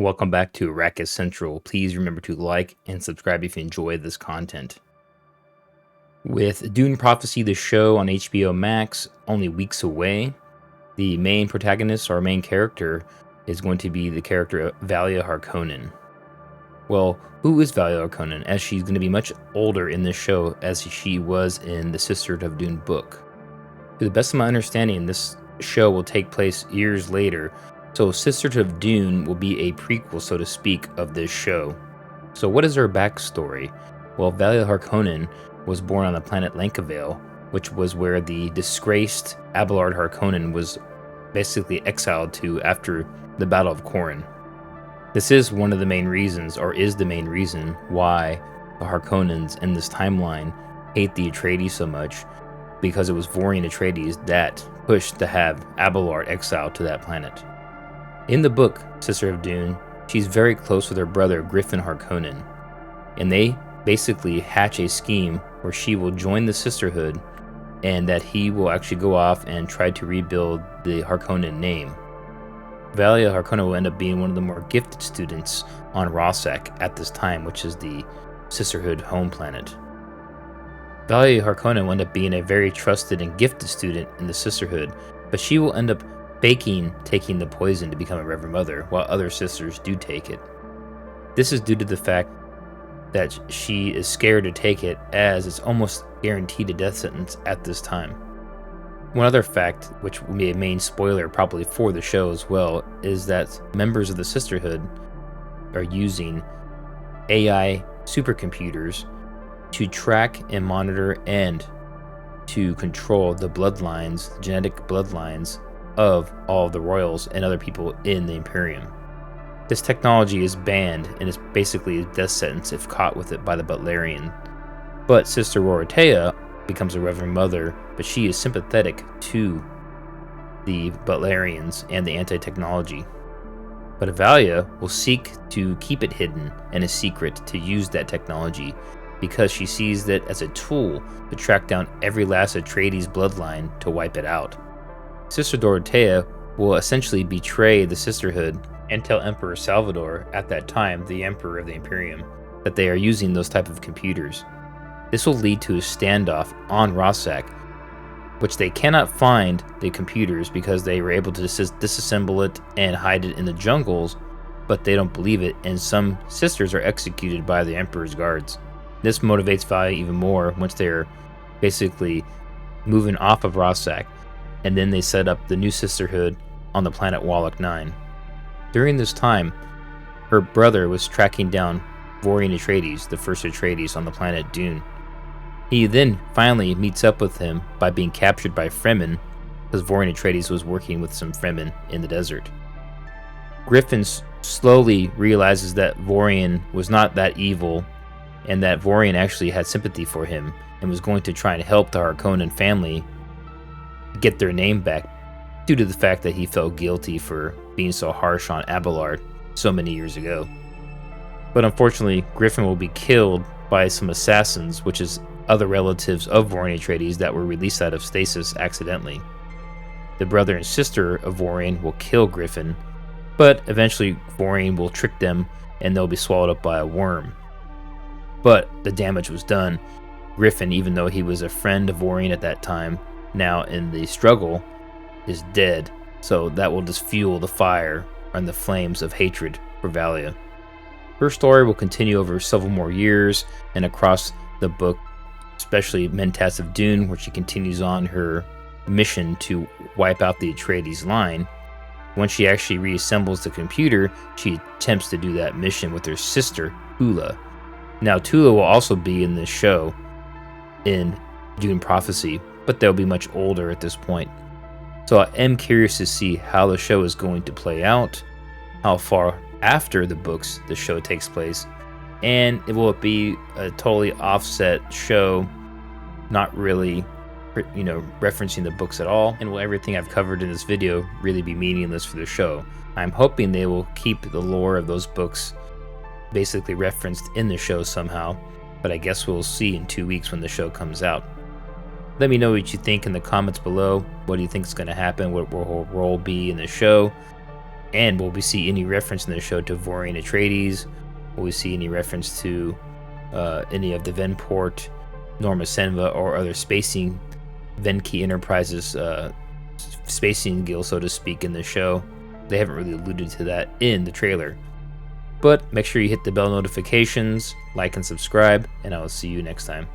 Welcome back to Arrakis Central. Please remember to like and subscribe if you enjoy this content. With Dune Prophecy, the show on HBO Max, only weeks away, the main protagonist, our main character, is going to be the character Valya Harkonnen. Well, who is Valya Harkonnen, as she's going to be much older in this show as she was in the Sisterhood of Dune book. To the best of my understanding, this show will take place years later, so Sisterhood of Dune will be a prequel, so to speak, of this show. So what is her backstory? Well, Valya Harkonnen was born on the planet Lankavale, which was where the disgraced Abelard Harkonnen was basically exiled to after the Battle of Corrin. This is one of the main reasons, or is the main reason, why the Harkonnens in this timeline hate the Atreides so much, because it was Varian Atreides that pushed to have Abelard exiled to that planet. In the book, Sister of Dune, she's very close with her brother Griffin Harkonnen, and they basically hatch a scheme where she will join the Sisterhood and that he will actually go off and try to rebuild the Harkonnen name. Valya Harkonnen will end up being one of the more gifted students on Rossack at this time, which is the Sisterhood home planet. Valya Harkonnen will end up being a very trusted and gifted student in the Sisterhood, but she will end up faking taking the poison to become a Reverend Mother, while other sisters do take it. This is due to the fact that she is scared to take it, as it's almost guaranteed a death sentence at this time. One other fact, which will be a main spoiler probably for the show as well, is that members of the Sisterhood are using AI supercomputers to track and monitor and to control the bloodlines, genetic bloodlines of all of the royals and other people in the Imperium. This technology is banned and is basically a death sentence if caught with it by the Butlerian. But Sister Rorotea becomes a Reverend Mother, but she is sympathetic to the Butlerians and the anti-technology. But Valya will seek to keep it hidden and a secret to use that technology, because she sees that as a tool to track down every last Atreides bloodline to wipe it out. Sister Dorothea will essentially betray the Sisterhood and tell Emperor Salvador, at that time the Emperor of the Imperium, that they are using those type of computers. This will lead to a standoff on Rossack, which they cannot find the computers because they were able to disassemble it and hide it in the jungles, but they don't believe it, and some sisters are executed by the Emperor's guards. This motivates Valya even more once they're basically moving off of Rossack, and then they set up the new Sisterhood on the planet Wallach 9. During this time, her brother was tracking down Varian Atreides, the first Atreides on the planet Dune. He then finally meets up with him by being captured by Fremen, because Varian Atreides was working with some Fremen in the desert. Griffin slowly realizes that Varian was not that evil, and that Varian actually had sympathy for him and was going to try and help the Harkonnen family get their name back, due to the fact that he felt guilty for being so harsh on Abelard so many years ago. But unfortunately, Griffin will be killed by some assassins, which is other relatives of Varian Atreides that were released out of stasis accidentally. The brother and sister of Varian will kill Griffin, but eventually Varian will trick them and they'll be swallowed up by a worm. But the damage was done. Griffin, even though he was a friend of Varian at that time, now in the struggle, is dead. So that will just fuel the fire and the flames of hatred for Valya. Her story will continue over several more years and across the book, especially Mentats of Dune, where she continues on her mission to wipe out the Atreides line. When she actually reassembles the computer, she attempts to do that mission with her sister, Tula. Now, Tula will also be in this show in Dune Prophecy, but they'll be much older at this point. So I am curious to see how the show is going to play out, how far after the books the show takes place, and it will be a totally offset show, not really, referencing the books at all, and will everything I've covered in this video really be meaningless for the show. I'm hoping they will keep the lore of those books basically referenced in the show somehow, but I guess we'll see in 2 weeks when the show comes out. Let me know what you think in the comments below. What do you think is going to happen? What will her role be in the show? And will we see any reference in the show to Griffin and Atreides? Will we see any reference to any of the Venport, Norma Senva, or other spacing Venki Enterprises spacing guild, so to speak, in the show? They haven't really alluded to that in the trailer. But make sure you hit the bell notifications, like and subscribe, and I will see you next time.